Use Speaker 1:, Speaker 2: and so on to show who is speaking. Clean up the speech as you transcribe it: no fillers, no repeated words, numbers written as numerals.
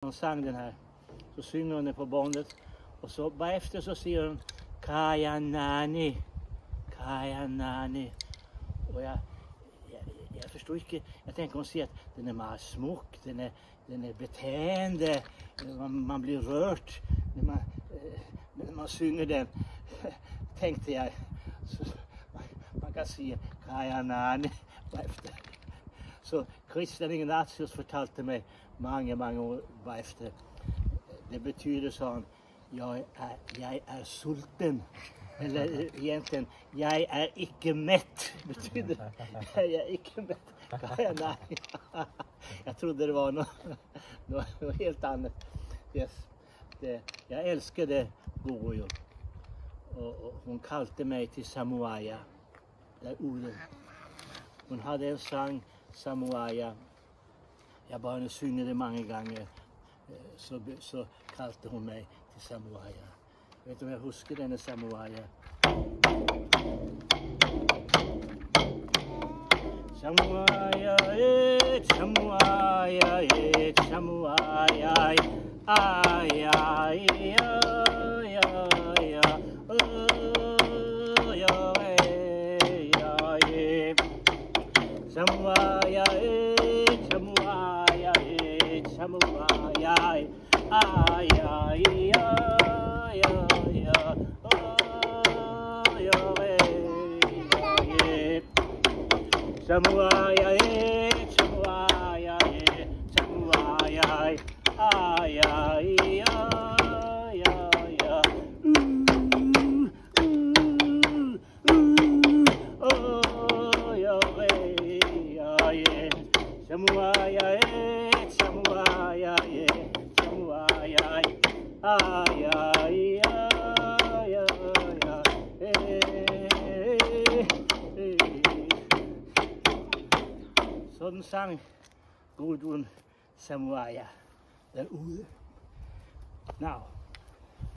Speaker 1: Hon sang den här, så synger hon den på bandet och så efter så säger hon Kaya Nani, Kaya Nani. Och jag förstår inte, jag tänker hon säger att den är mer smock, den är beteende, man blir rört när man synger den, tänkte jag. Så man kan säga Kaya Nani efter. Så Christian Ignatius fortalte mig många år efter. Det betyder, sa han, jag är sulten. Eller egentligen, jag är icke mätt. Betyder jag är icke mätt. Nej. Jag trodde det var något helt annat. Yes. Jag älskade Gojo. Och hon kallade mig till Samoaya. Där orden. Hon hade en sång, Samoaya. Jag bara synger det många gånger. Så kallade hon mig till Samoaya. Jag vet inte om jag huskar den Samoaya. Samoaya, Samoaya, Samoaya, ay, ay, ay, ay, ay, Samoaya, Samoaya, Samoaya, ay, ay, ay, Samoaya, Samoaya, Samoaya, ay, ay, ay, Samoaya, Samoaya, Samoaya, ay, ay, Sådan sang Gudrun Samoaya derude. Now.